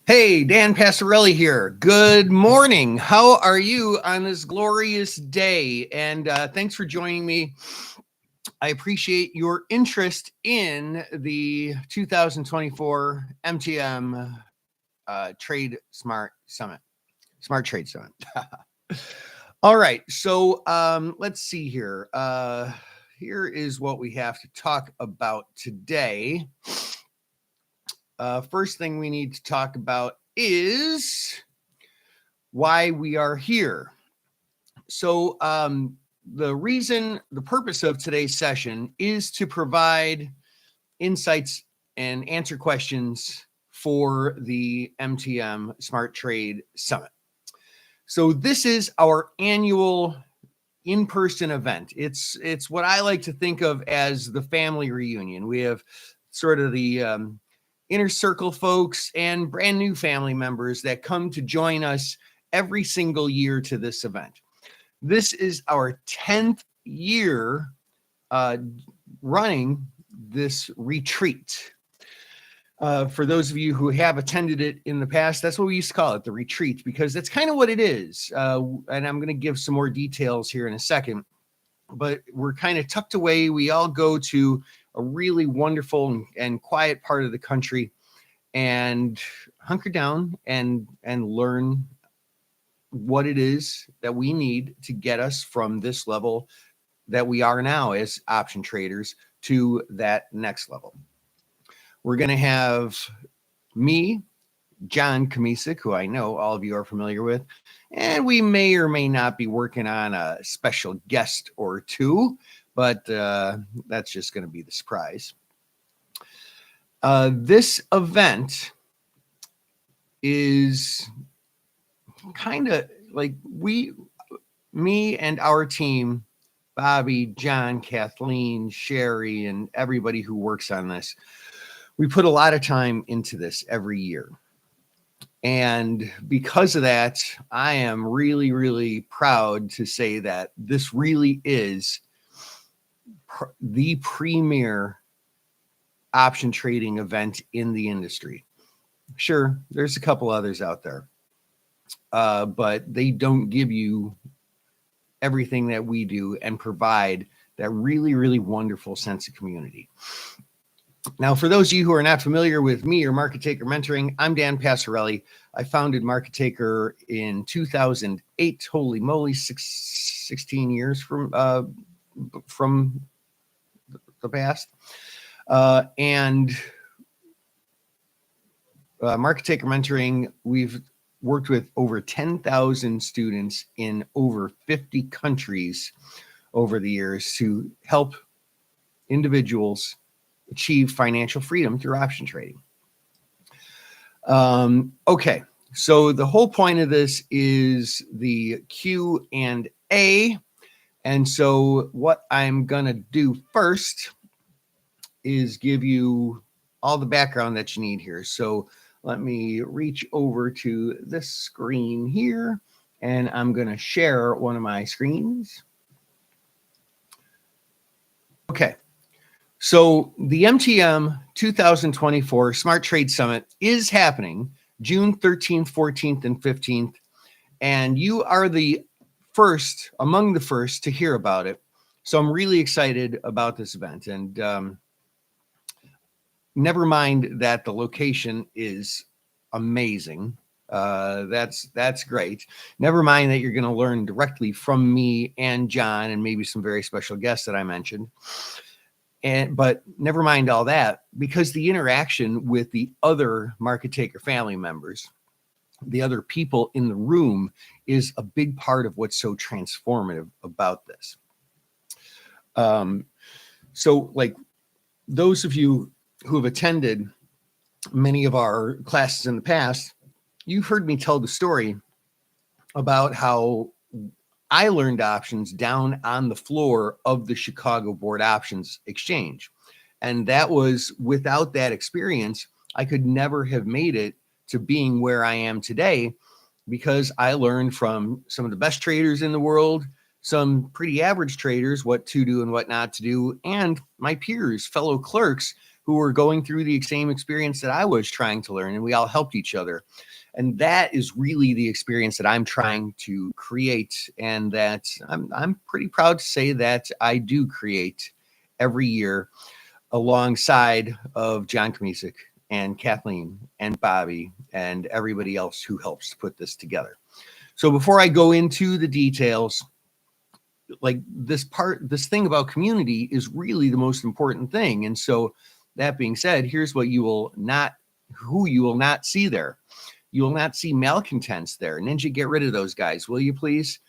Hey, Dan Passarelli here. Good morning. How are you on this glorious day? And thanks for joining me. I appreciate your interest in the 2024 MTM Trade Smart Summit, Smart Trade Summit. All right. So let's see here. Here is what we have to talk about today. First thing we need to talk about is why we are here. So, the purpose of today's session is to provide insights and answer questions for the MTM Smart Trade Summit. So, this is our annual in-person event. It's what I like to think of as the family reunion. We have sort of the inner circle folks and brand new family members that come to join us every single year to this event. This is our 10th year running this retreat. For those of you who have attended it in the past, that's what we used to call it, the retreat, because that's kind of what it is. And I'm going to give some more details here in a second, but we're kind of tucked away. We all go to a really wonderful and quiet part of the country and hunker down and learn what it is that we need to get us from this level that we are now as option traders to that next level. We're going to have me, John Kamisic, who I know all of you are familiar with, and we may or may not be working on a special guest or two, but that's just going to be the surprise. This event is kind of like me and our team, Bobby, John, Kathleen, Sherry, and everybody who works on this, we put a lot of time into this every year. And because of that, I am really, really proud to say that this really is the premier option trading event in the industry. Sure, there's a couple others out there, but they don't give you everything that we do and provide that really, really wonderful sense of community. Now, for those of you who are not familiar with me or Market Taker Mentoring, I'm Dan Passarelli. I founded Market Taker in 2008. Holy moly, 16 years from the past. And Market Taker Mentoring, we've worked with over 10,000 students in over 50 countries over the years to help individuals achieve financial freedom through option trading. Okay, so the whole point of this is the Q&A. And so what I'm going to do first is give you all the background that you need here. So let me reach over to this screen here, and I'm going to share one of my screens. Okay. So the MTM 2024 Smart Trade Summit is happening June 13th, 14th, and 15th. And you are among the first to hear about it. So I'm really excited about this event. And never mind that the location is amazing. That's great. Never mind that you're going to learn directly from me and John and maybe some very special guests that I mentioned. But never mind all that, because the interaction with the other Market Taker family members, the other people in the room, is a big part of what's so transformative about this. So like those of you who have attended many of our classes in the past, you've heard me tell the story about how I learned options down on the floor of the Chicago Board Options Exchange. And that was, without that experience, I could never have made it to being where I am today, because I learned from some of the best traders in the world, some pretty average traders, what to do and what not to do, and my peers, fellow clerks, who were going through the same experience that I was trying to learn, and we all helped each other. And that is really the experience that I'm trying to create, and that I'm pretty proud to say that I do create every year alongside of John Kamisik and Kathleen and Bobby and everybody else who helps put this together. So before I go into the details, like this thing about community is really the most important thing. And so that being said, here's what who you will not see there. You will not see malcontents there. Ninja, get rid of those guys, will you please?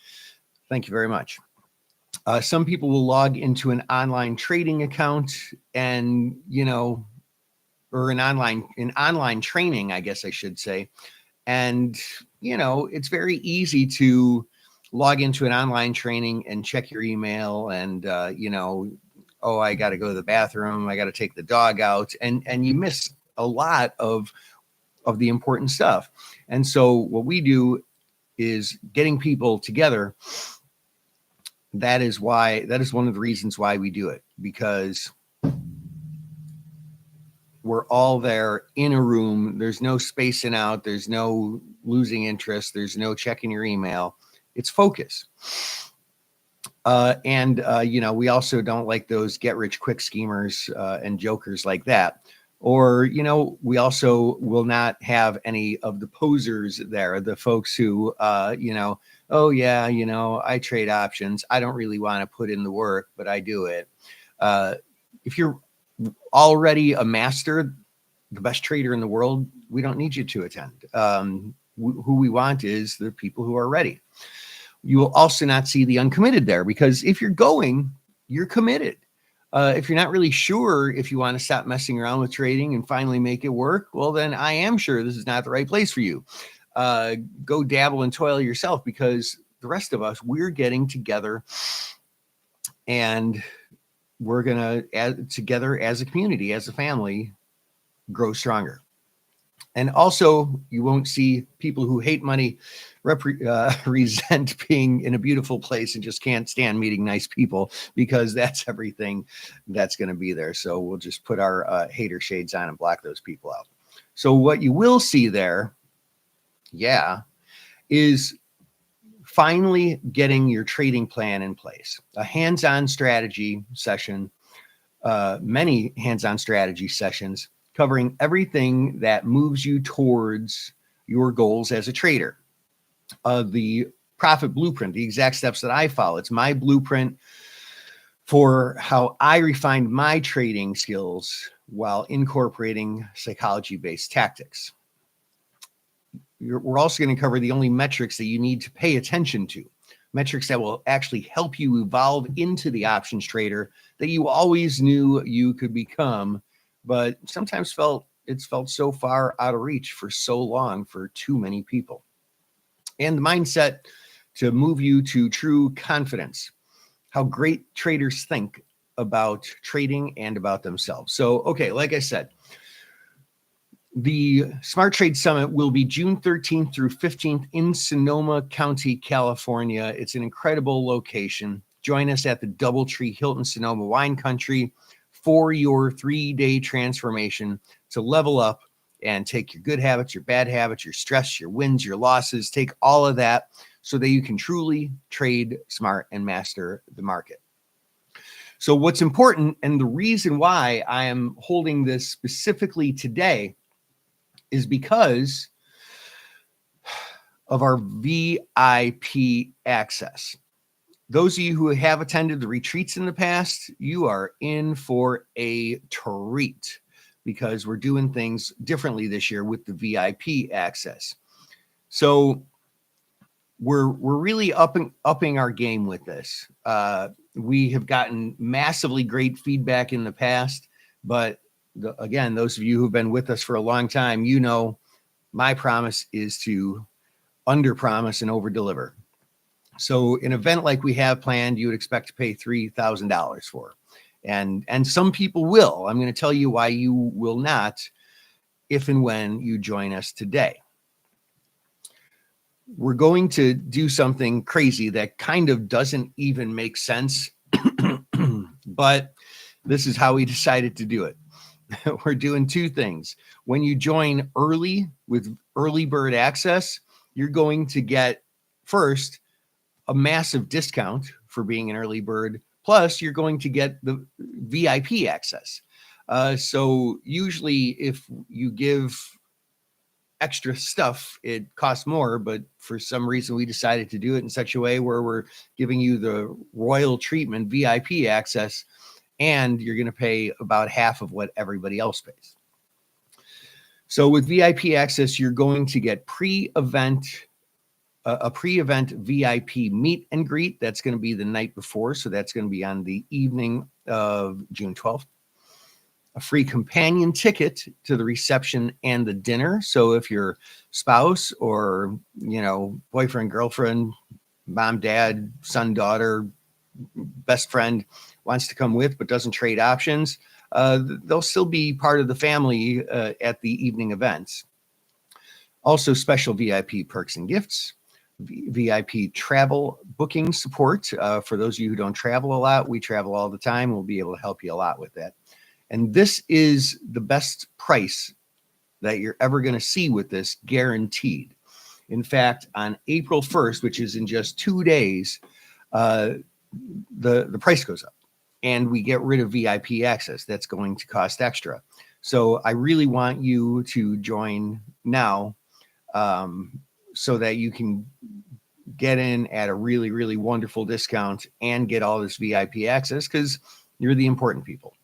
Thank you very much. Some people will log into an online trading account and, or an online training, I guess I should say. And, it's very easy to log into an online training and check your email and, oh, I got to go to the bathroom. I got to take the dog out. And you miss a lot of the important stuff. And so what we do is getting people together. That is one of the reasons why we do it, because we're all there in a room. There's no spacing out. There's no losing interest. There's no checking your email. It's focus. We also don't like those get rich quick schemers and jokers like that. Or, we also will not have any of the posers there, the folks who, oh yeah, I trade options. I don't really want to put in the work, but I do it. If you're already a master, the best trader in the world, we don't need you to attend. Who we want is the people who are ready. You will also not see the uncommitted there, because if you're going, you're committed. If you're not really sure if you want to stop messing around with trading and finally make it work, well, then I am sure this is not the right place for you. Go dabble and toil yourself, because the rest of us, we're getting together and we're going to, together as a community, as a family, grow stronger. And also, you won't see people who hate money resent being in a beautiful place and just can't stand meeting nice people, because that's everything that's going to be there. So we'll just put our hater shades on and block those people out. So what you will see there, is finally getting your trading plan in place. A hands-on strategy session, many hands-on strategy sessions covering everything that moves you towards your goals as a trader. The profit blueprint, the exact steps that I follow. It's my blueprint for how I refined my trading skills while incorporating psychology-based tactics. We're also going to cover the only metrics that you need to pay attention to, metrics that will actually help you evolve into the options trader that you always knew you could become, but sometimes felt so far out of reach for so long for too many people. And the mindset to move you to true confidence, how great traders think about trading and about themselves. So, okay, like I said, the Smart Trade Summit will be June 13th through 15th in Sonoma County, California. It's an incredible location. Join us at the DoubleTree Hilton Sonoma Wine Country for your 3-day transformation to level up and take your good habits, your bad habits, your stress, your wins, your losses, take all of that so that you can truly trade smart and master the market. So what's important, and the reason why I am holding this specifically today, is because of our VIP access. Those of you who have attended the retreats in the past, you are in for a treat, because we're doing things differently this year with the VIP access. So we're really upping our game with this. We have gotten massively great feedback in the past, but again, those of you who've been with us for a long time, my promise is to under-promise and over-deliver. So an event like we have planned, you would expect to pay $3,000 for. And some people will. I'm going to tell you why you will not if and when you join us today. We're going to do something crazy that kind of doesn't even make sense, but this is how we decided to do it. we're doing two things. When you join early with early bird access, you're going to get first a massive discount for being an early bird. Plus, you're going to get the VIP access. So usually if you give extra stuff, it costs more, but for some reason we decided to do it in such a way where we're giving you the royal treatment, VIP access, and you're going to pay about half of what everybody else pays. So with VIP access, you're going to get a pre-event VIP meet and greet. That's going to be the night before. So that's going to be on the evening of June 12th. A free companion ticket to the reception and the dinner. So if your spouse or, boyfriend, girlfriend, mom, dad, son, daughter, best friend wants to come with but doesn't trade options, they'll still be part of the family at the evening events. Also, special VIP perks and gifts, VIP travel booking support. For those of you who don't travel a lot, we travel all the time. We'll be able to help you a lot with that. And this is the best price that you're ever going to see with this, guaranteed. In fact, on April 1st, which is in just 2 days, the price goes up and we get rid of VIP access. That's going to cost extra. So I really want you to join now so that you can get in at a really, really wonderful discount and get all this VIP access because you're the important people.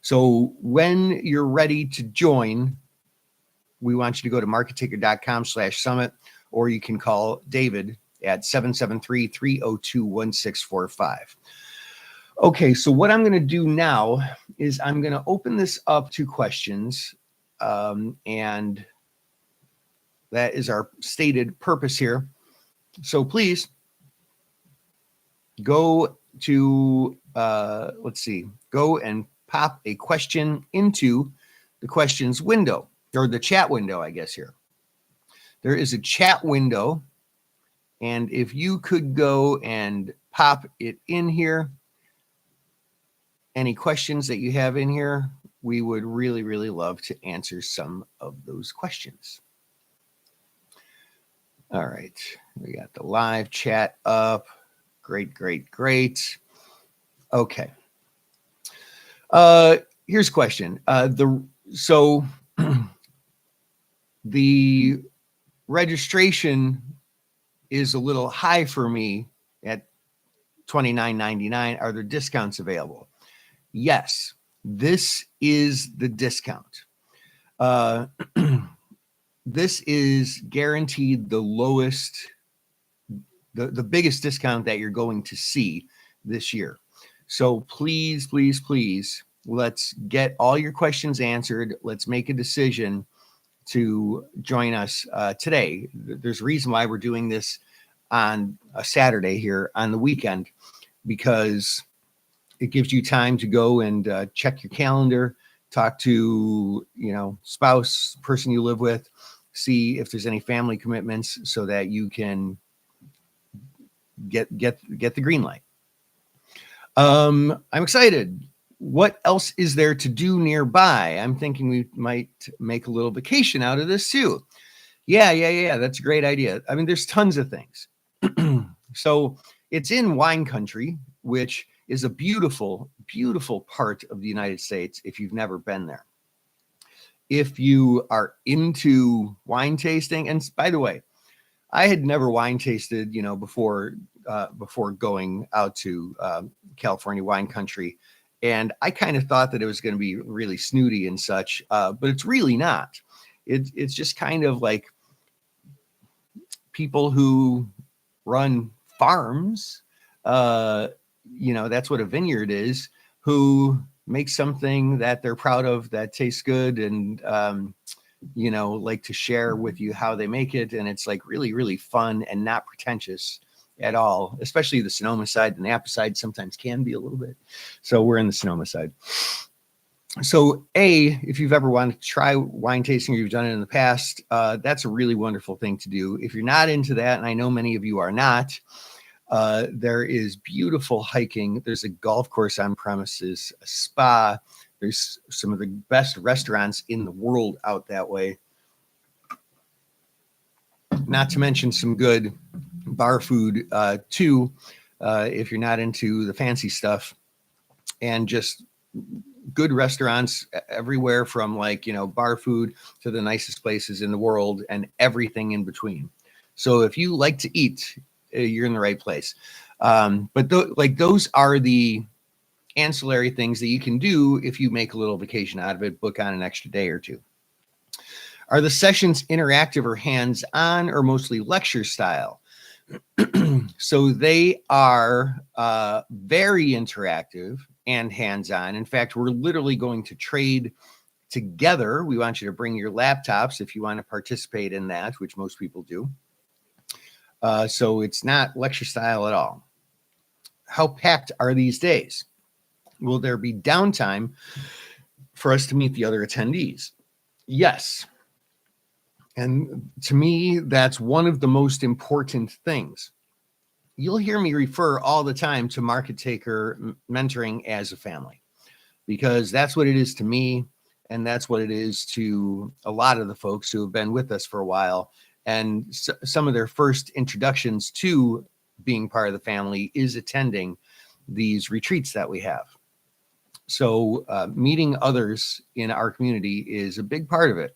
So when you're ready to join, we want you to go to marketticker.com/summit, or you can call David at 773-302-1645. Okay, so what I'm going to do now is I'm going to open this up to questions, and that is our stated purpose here. So please go to, go and pop a question into the questions window, or the chat window, I guess here. There is a chat window, and if you could go and pop it in here, any questions that you have in here, we would really, really love to answer some of those questions. All right, we got the live chat up. Great, great, great. Okay. Here's a question. The registration is a little high for me at $29.99. Are there discounts available? Yes, this is the discount. This is guaranteed the lowest, the biggest discount that you're going to see this year. So please, please, please, let's get all your questions answered. Let's make a decision to join us today. There's a reason why we're doing this on a Saturday here on the weekend, because it gives you time to go and check your calendar, talk to, spouse, person you live with, see if there's any family commitments so that you can get the green light. I'm excited. What else is there to do nearby? I'm thinking we might make a little vacation out of this too. Yeah. That's a great idea. I mean, there's tons of things. So it's in wine country, which is a beautiful, beautiful part of the United States if you've never been there. If you are into wine tasting, and by the way, I had never wine tasted, before going out to California wine country. And I kind of thought that it was going to be really snooty and such, but it's really not. It's just kind of like people who run farms, that's what a vineyard is, who make something that they're proud of, that tastes good, and, like to share with you how they make it. And it's like really, really fun and not pretentious at all, especially the Sonoma side. The Napa side sometimes can be a little bit. So we're in the Sonoma side. So if you've ever wanted to try wine tasting or you've done it in the past, that's a really wonderful thing to do. If you're not into that, and I know many of you are not, there is beautiful hiking. There's a golf course on premises, a spa. There's some of the best restaurants in the world out that way. Not to mention some good bar food too, if you're not into the fancy stuff, and just good restaurants everywhere from like, bar food to the nicest places in the world and everything in between. So if you like to eat, you're in the right place. But those are the ancillary things that you can do if you make a little vacation out of it, book on an extra day or two. Are the sessions interactive or hands-on or mostly lecture style? So they are very interactive and hands-on. In fact, we're literally going to trade together. We want you to bring your laptops if you want to participate in that, which most people do. So it's not lecture style at all. How packed are these days? Will there be downtime for us to meet the other attendees? Yes. And to me, that's one of the most important things. You'll hear me refer all the time to Market Taker mentoring as a family, because that's what it is to me. And that's what it is to a lot of the folks who have been with us for a while. And some of their first introductions to being part of the family is attending these retreats that we have. So meeting others in our community is a big part of it.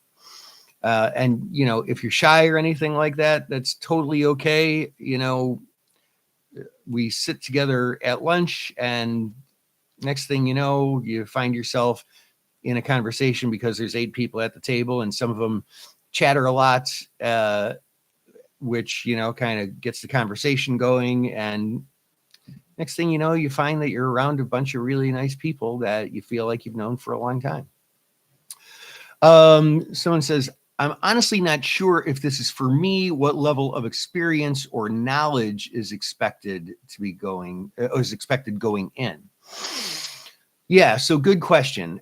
And, if you're shy or anything like that, that's totally okay. We sit together at lunch, and next thing you know, you find yourself in a conversation because there's 8 people at the table, and some of them chatter a lot, which, kind of gets the conversation going. And next thing you know, you find that you're around a bunch of really nice people that you feel like you've known for a long time. Someone says, I'm honestly not sure if this is for me. What level of experience or knowledge is expected going in? Yeah, so good question.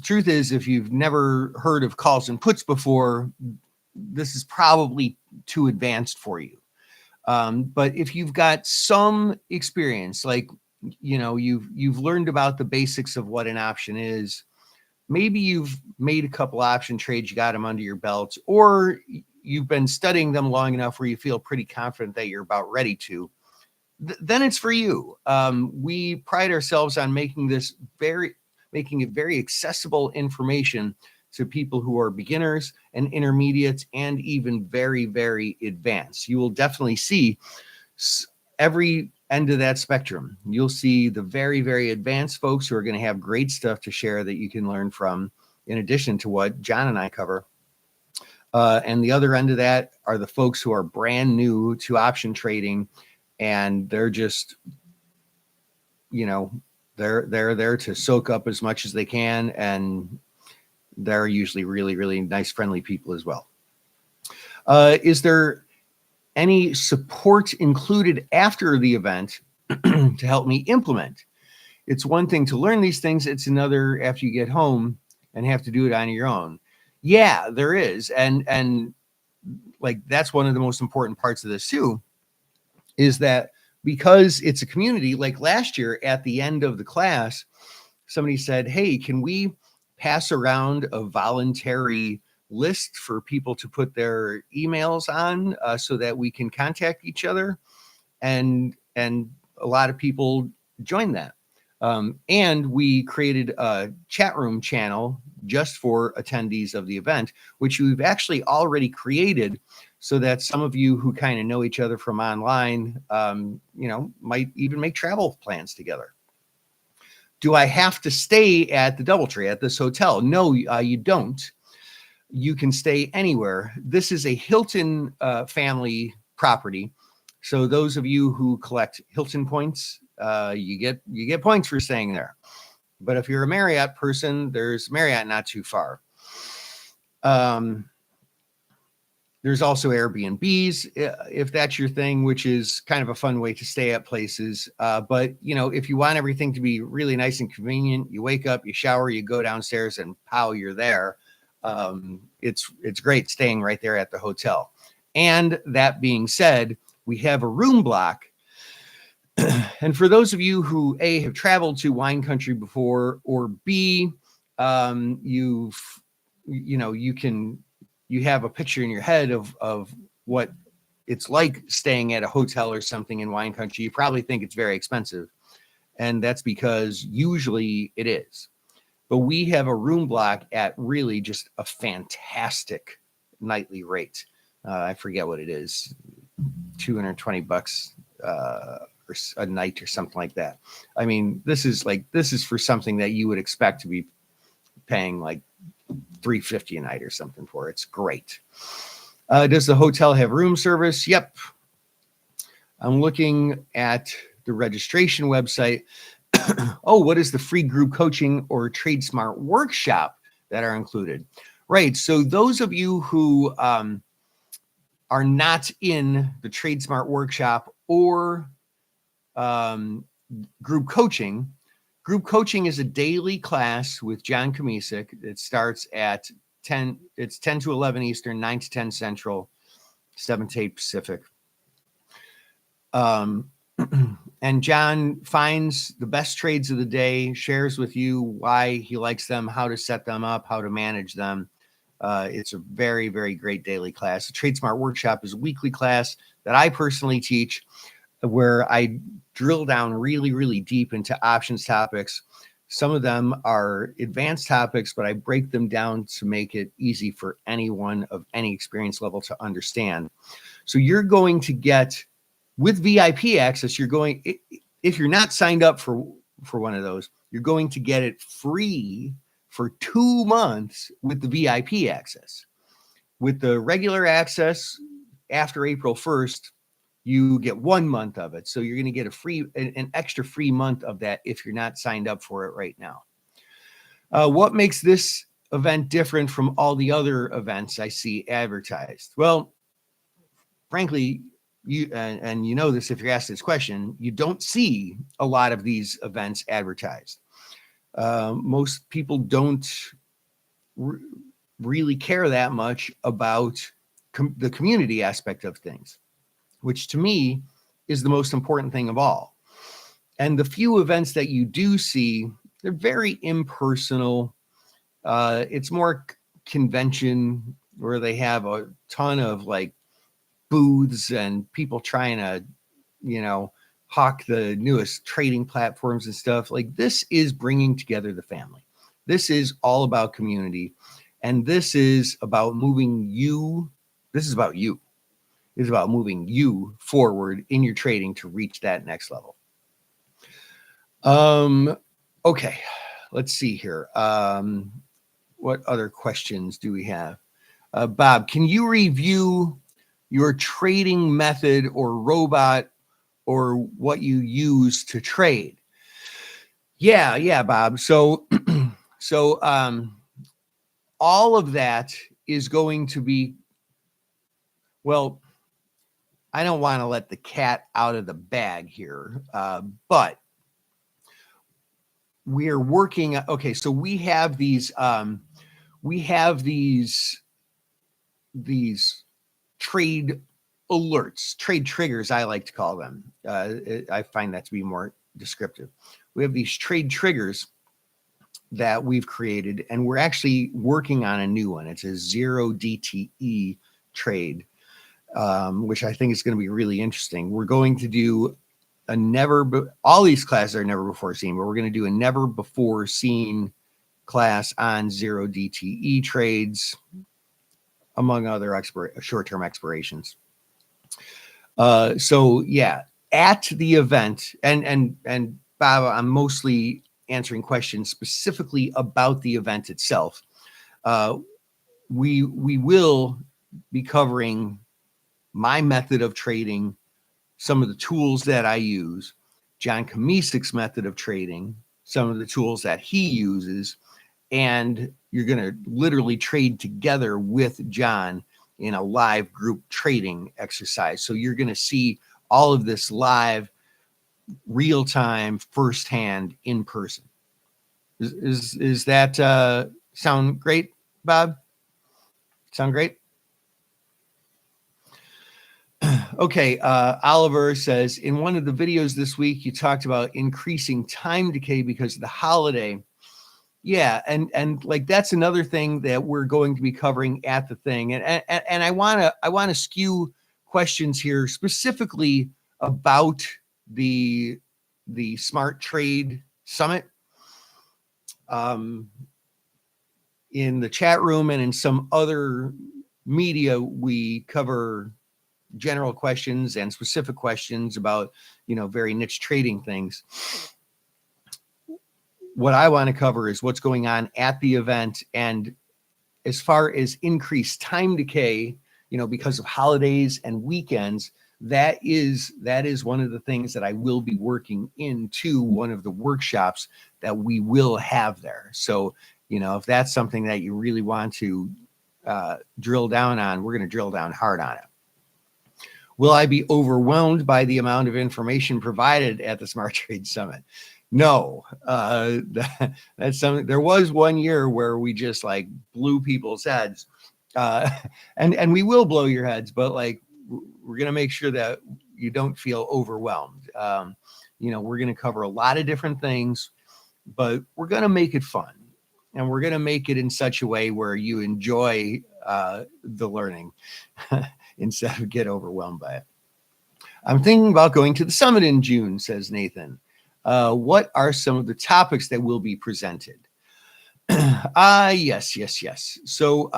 Truth is, if you've never heard of calls and puts before, this is probably too advanced for you. But if you've got some experience, like, you've learned about the basics of what an option is, maybe you've made a couple option trades, you got them under your belt, or you've been studying them long enough where you feel pretty confident that you're about ready to, then it's for you. We pride ourselves on making it very accessible information to people who are beginners and intermediates and even very, very advanced. You will definitely see every end of that spectrum. You'll see the very, very advanced folks who are going to have great stuff to share that you can learn from, in addition to what John and I cover. And the other end of that are the folks who are brand new to option trading, and they're just, they're there to soak up as much as they can, and they're usually really, really nice, friendly people as well. Is there any support included after the event to help me implement? It's one thing to learn these things. It's another after you get home and have to do it on your own. Yeah, there is. And like, that's one of the most important parts of this too, is that because it's a community, like last year at the end of the class, somebody said, hey, can we pass around a voluntary list for people to put their emails on so that we can contact each other? And a lot of people joined that. And we created a chat room channel just for attendees of the event, which we've actually already created so that some of you who kind of know each other from online, might even make travel plans together. Do I have to stay at the DoubleTree at this hotel? No, you don't. You can stay anywhere. This is a Hilton family property. So those of you who collect Hilton points, you get points for staying there. But if you're a Marriott person, there's Marriott not too far. There's also Airbnbs, if that's your thing, which is kind of a fun way to stay at places. But, if you want everything to be really nice and convenient, you wake up, you shower, you go downstairs, and pow, you're there. It's great staying right there at the hotel. And that being said, we have a room block And for those of you who A, have traveled to wine country before, or B, you've, you have a picture in your head of what it's like staying at a hotel or something in wine country, you probably think it's very expensive. And that's because usually it is. But we have a room block at really just a fantastic nightly rate. I forget what it is, $220 or a night or something like that. I mean, this is for something that you would expect to be paying like $350 a night or something for. It's great. Does the hotel have room service? Yep. I'm looking at the registration website. Oh, what is the free group coaching or Trade Smart workshop that are included? Right. So those of you who are not in the Trade Smart workshop or group coaching is a daily class with John Kamisic. It starts at 10. It's 10 to 11 Eastern, 9 to 10 Central, 7 to 8 Pacific. And John finds the best trades of the day, shares with you why he likes them, how to set them up, how to manage them. It's a very, very great daily class. The Trade Smart Workshop is a weekly class that I personally teach, where I drill down really, really deep into options topics. Some of them are advanced topics, but I break them down to make it easy for anyone of any experience level to understand. So you're going to get, with VIP access, if you're not signed up for one of those, you're going to get it free for 2 months with the VIP access. With the regular access, after April 1st, you get 1 month of it. So you're going to get an extra free month of that if you're not signed up for it right now. What makes this event different from all the other events I see advertised? Well, frankly, and you know this if you're asked this question, you don't see a lot of these events advertised. Most people don't really care that much about the community aspect of things, which to me is the most important thing of all. And the few events that you do see, they're very impersonal. It's more convention where they have a ton of like booths and people trying to, hawk the newest trading platforms and stuff. Like, this is bringing together the family. This is all about community. And this is about moving you. This is about you. It's about moving you forward in your trading to reach that next level. Okay, let's see here. What other questions do we have? Bob, can you review your trading method or robot or what you use to trade? Yeah, Bob. So, all of that is going to be, well, I don't want to let the cat out of the bag here, but we're working. Okay, so we have these trade alerts, trade triggers, I like to call them. I find that to be more descriptive. We have these trade triggers that we've created, and we're actually working on a new one. It's a 0 DTE trade, which I think is going to be really interesting. We're going to do all these classes are never before seen, but we're going to do a never before seen class on 0 DTE trades, among other short-term expirations. So yeah, at the event, and Bob, I'm mostly answering questions specifically about the event itself. We will be covering my method of trading, some of the tools that I use, John Kamisic's method of trading, some of the tools that he uses, and you're going to literally trade together with John in a live group trading exercise. So you're going to see all of this live, real time, firsthand, in person. Is that sound great, Bob? Sound great? Okay, Oliver says, in one of the videos this week, you talked about increasing time decay because of the holiday. Yeah, and like that's another thing that we're going to be covering at the thing, and I want to skew questions here specifically about the Smart Trade Summit. In the chat room and in some other media, we cover general questions and specific questions about, very niche trading things. What I want to cover is what's going on at the event, and as far as increased time decay, because of holidays and weekends, that is one of the things that I will be working into one of the workshops that we will have there. So, if that's something that you really want to drill down on, we're going to drill down hard on it. Will I be overwhelmed by the amount of information provided at the Smart Trade Summit? No, that's something. There was one year where we just like blew people's heads, and we will blow your heads, but like we're gonna make sure that you don't feel overwhelmed. We're gonna cover a lot of different things, but we're gonna make it fun, and we're gonna make it in such a way where you enjoy the learning instead of get overwhelmed by it. I'm thinking about going to the summit in June, says Nathan. What are some of the topics that will be presented? Yes. So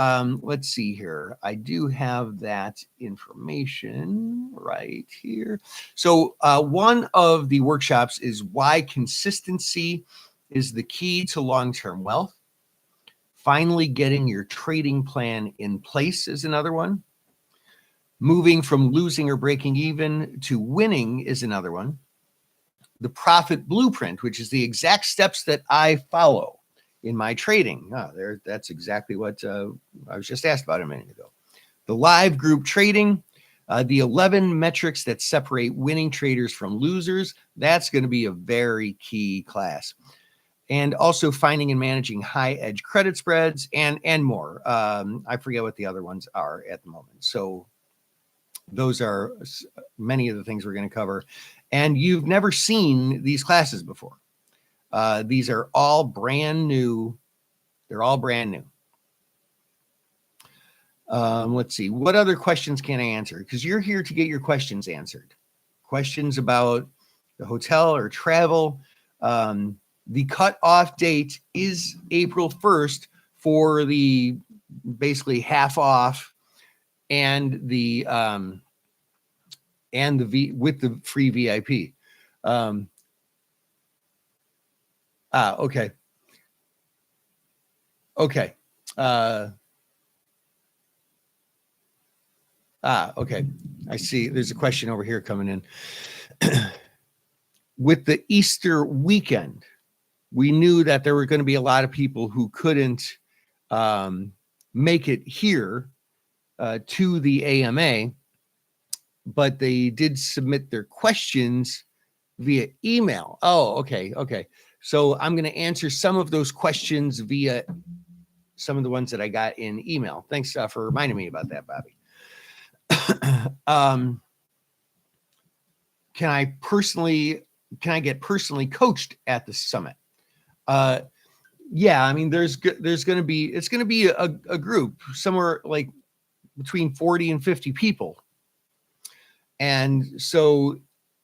let's see here. I do have that information right here. So one of the workshops is why consistency is the key to long-term wealth. Finally getting your trading plan in place is another one. Moving from losing or breaking even to winning is another one. The profit blueprint, which is the exact steps that I follow in my trading. That's exactly what I was just asked about a minute ago. The live group trading, the 11 metrics that separate winning traders from losers. That's going to be a very key class. And also finding and managing high edge credit spreads and more. I forget what the other ones are at the moment. So those are many of the things we're going to cover. And you've never seen these classes before. These are all brand new. They're all brand new. Let's see. What other questions can I answer? Because you're here to get your questions answered. Questions about the hotel or travel. The cutoff date is April 1st for the basically half off and the with the free VIP. Okay. Okay. Okay. I see. There's a question over here coming in. With the Easter weekend, we knew that there were going to be a lot of people who couldn't make it here to the AMA, but they did submit their questions via email. Oh, okay. So I'm going to answer some of those questions via some of the ones that I got in email. Thanks for reminding me about that, Bobby. Can I get personally coached at the summit? Yeah, I mean, it's going to be a group somewhere like between 40 and 50 people. And so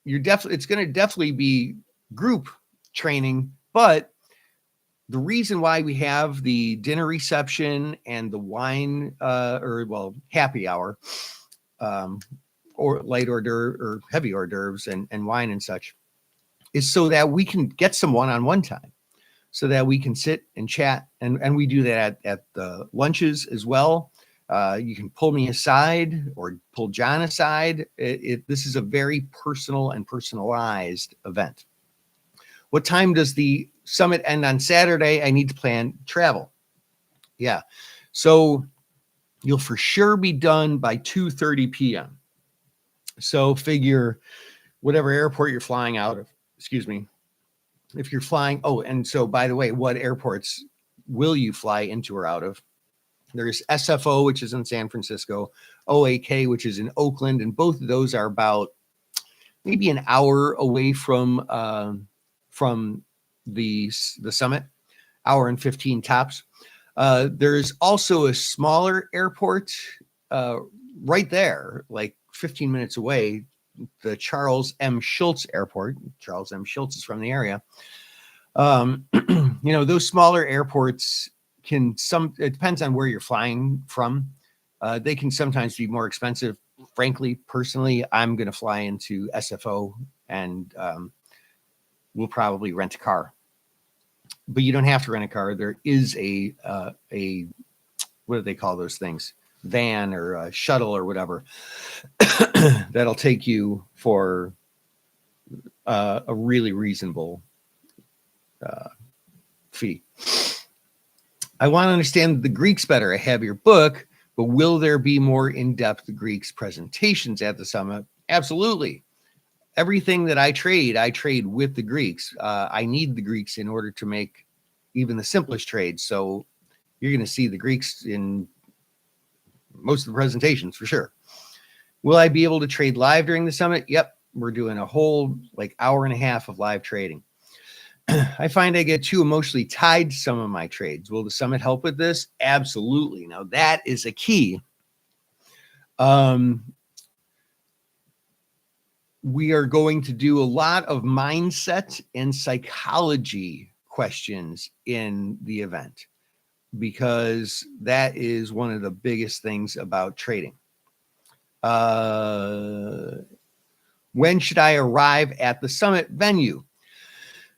it's going to definitely be group training, but the reason why we have the dinner reception and the wine happy hour, or light hors d'oeuvre or heavy hors d'oeuvres and wine and such, is so that we can get some one-on-one time, so that we can sit and chat. And we do that at the lunches as well. You can pull me aside or pull John aside. This is a very personal and personalized event. What time does the summit end on Saturday? I need to plan travel. Yeah. So you'll for sure be done by 2:30 p.m. So figure whatever airport you're flying out of, excuse me. If you're flying, and so by the way, what airports will you fly into or out of? There's SFO, which is in San Francisco, OAK, which is in Oakland, and both of those are about maybe an hour away from the summit, hour and 15 tops. There's also a smaller airport right there, like 15 minutes away, the Charles M. Schultz Airport. Charles M. Schultz is from the area. Those smaller airports it depends on where you're flying from. They can sometimes be more expensive. Frankly, personally, I'm going to fly into SFO and we'll probably rent a car. But you don't have to rent a car. There is a what do they call those things? Van or a shuttle or whatever that'll take you for a really reasonable fee. I want to understand the Greeks better. I have your book, but will there be more in-depth Greeks presentations at the summit? Absolutely. Everything that I trade with the Greeks. I need the Greeks in order to make even the simplest trades. So you're going to see the Greeks in most of the presentations for sure. Will I be able to trade live during the summit? Yep. We're doing a whole hour and a half of live trading. I find I get too emotionally tied to some of my trades. Will the summit help with this? Absolutely. Now that is a key. We are going to do a lot of mindset and psychology questions in the event, because that is one of the biggest things about trading. When should I arrive at the summit venue?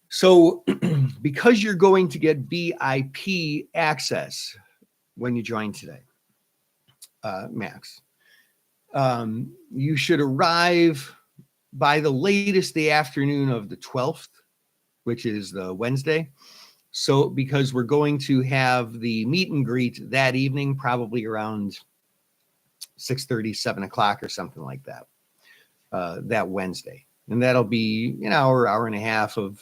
So because you're going to get VIP access when you join today, Max, you should arrive by the latest the afternoon of the 12th, which is the Wednesday. So because we're going to have the meet and greet that evening, probably around 6:30, 7 o'clock or something like that, that Wednesday. And that'll be an hour and a half of,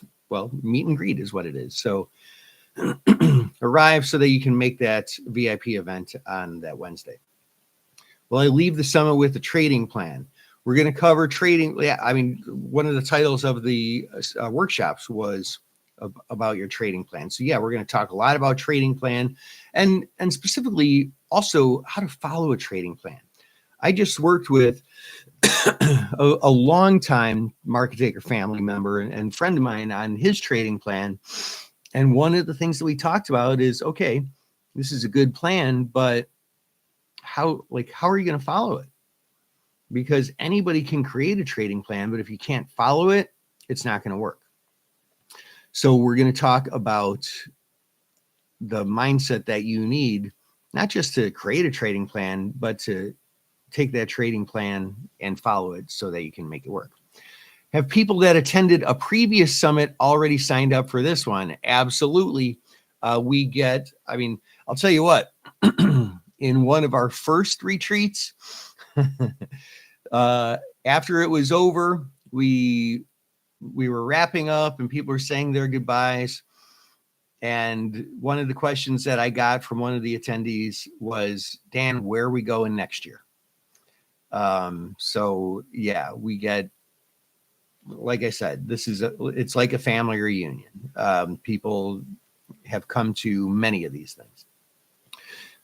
meet and greet is what it is. So arrive so that you can make that VIP event on that Wednesday. Well, I leave the summit with a trading plan. We're going to cover trading. Yeah, I mean, one of the titles of the workshops was about your trading plan. So yeah, we're going to talk a lot about trading plan and specifically also how to follow a trading plan. I just worked with a long-time market taker family member and friend of mine on his trading plan. And one of the things that we talked about is, okay, this is a good plan, but how are you going to follow it? Because anybody can create a trading plan, but if you can't follow it, it's not going to work. So we're going to talk about the mindset that you need, not just to create a trading plan, but to take that trading plan and follow it so that you can make it work. Have people that attended a previous summit already signed up for this one? Absolutely. I'll tell you what, in one of our first retreats, after it was over, we were wrapping up and people were saying their goodbyes. And one of the questions that I got from one of the attendees was, Dan, where are we going next year? So yeah, we get, like I said, it's like a family reunion. People have come to many of these things.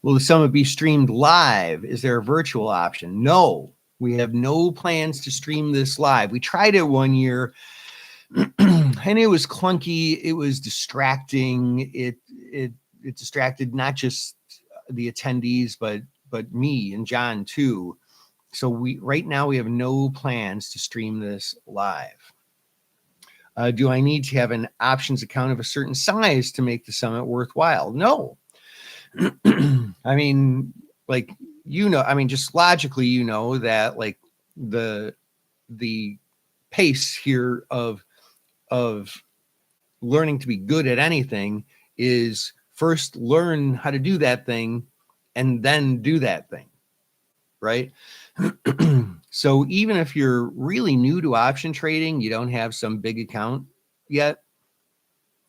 Will the summit be streamed live? Is there a virtual option? No, we have no plans to stream this live. We tried it one year and it was clunky. It was distracting. It distracted not just the attendees, but me and John too. So right now we have no plans to stream this live. Do I need to have an options account of a certain size to make the summit worthwhile? No. I mean, just logically, that the pace here of learning to be good at anything is first learn how to do that thing and then do that thing, right? So even if you're really new to option trading, you don't have some big account yet,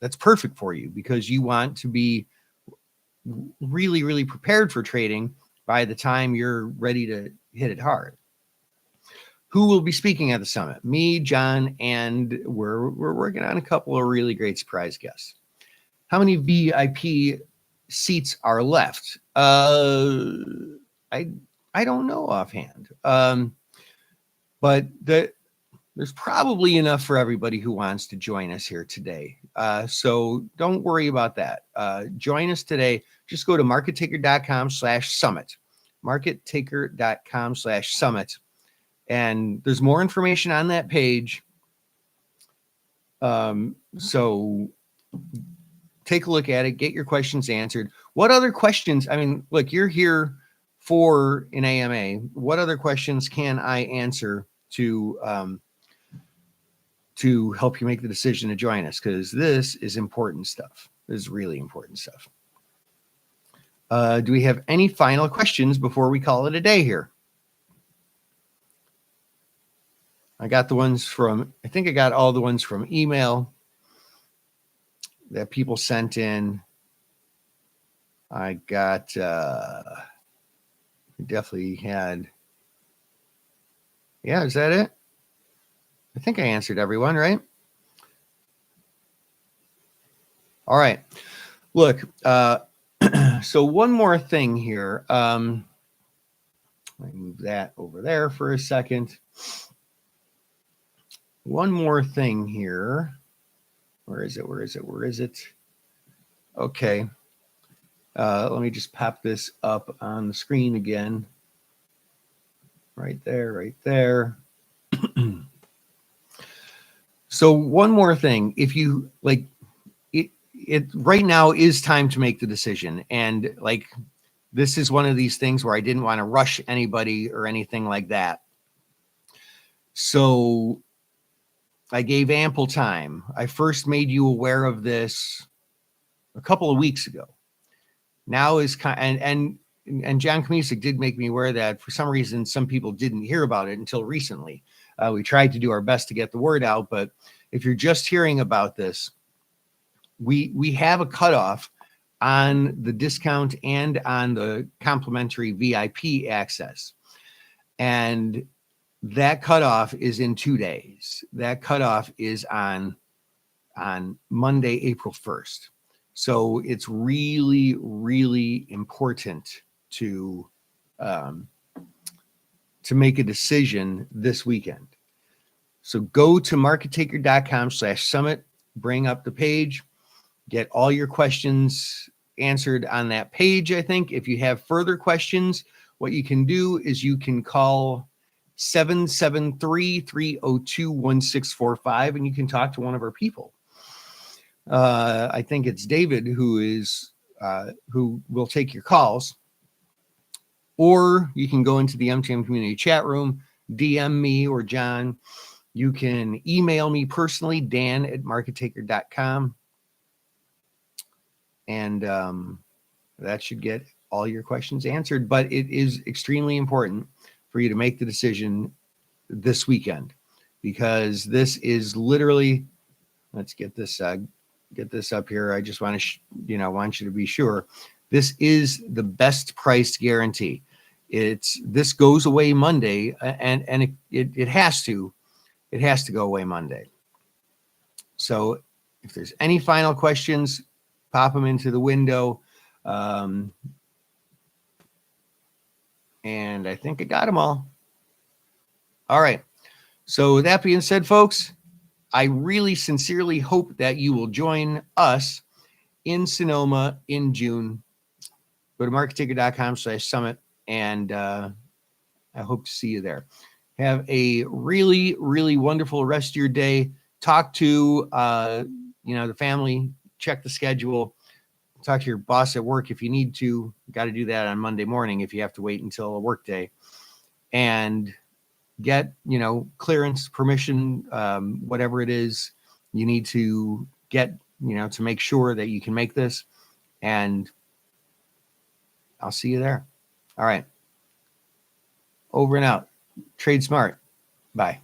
that's perfect for you because you want to be really, really prepared for trading by the time you're ready to hit it hard. Who will be speaking at the summit? Me, John, and we're working on a couple of really great surprise guests. How many VIP seats are left? I don't know offhand. But there's probably enough for everybody who wants to join us here today. So don't worry about that. Join us today. Just go to markettaker.com/summit, markettaker.com/summit. And there's more information on that page. So take a look at it, get your questions answered. What other questions? I mean, look, you're here for an AMA. What other questions can I answer to help you make the decision to join us? Because this is important stuff. This is really important stuff. Do we have any final questions before we call it a day here? I got the ones from, I think I got all the ones from email that people sent in. I got, definitely had, yeah, is that it? I think I answered everyone, right? All right. Look, so one more thing here. Let me move that over there for a second. One more thing here. Where is it? Where is it? Where is it? Okay. Let me just pop this up on the screen again. Right there, right there. So one more thing. If you like, it right now is time to make the decision. And like, this is one of these things where I didn't want to rush anybody or anything like that. So I gave ample time. I first made you aware of this a couple of weeks ago. Now is and John Kamisik did make me aware that for some reason some people didn't hear about it until recently. We tried to do our best to get the word out, but if you're just hearing about this, we have a cutoff on the discount and on the complimentary VIP access, and that cutoff is in 2 days. That cutoff is on Monday, April 1st. So it's really, really important to make a decision this weekend. So go to markettaker.com/summit, bring up the page, get all your questions answered on that page. I think if you have further questions, what you can do is you can call 773-302-1645 and you can talk to one of our people. I think it's David who will take your calls, or you can go into the MTM community chat room, DM me or John. You can email me personally, dan@markettaker.com. And that should get all your questions answered. But it is extremely important for you to make the decision this weekend, because this is literally, let's get this up here. I just want to, want you to be sure. This is the best price guarantee. This goes away Monday, and it has to go away Monday. So if there's any final questions, pop them into the window. And I think I got them all. All right. So with that being said, folks, I really sincerely hope that you will join us in Sonoma in June. Go to markettaker.com/summit, and I hope to see you there. Have a really, really wonderful rest of your day. Talk to the family, check the schedule, talk to your boss at work if you need to. You got to do that on Monday morning if you have to wait until a work day, and get clearance, permission, whatever it is you need to get, to make sure that you can make this. And I'll see you there. All right. Over and out. Trade smart. Bye.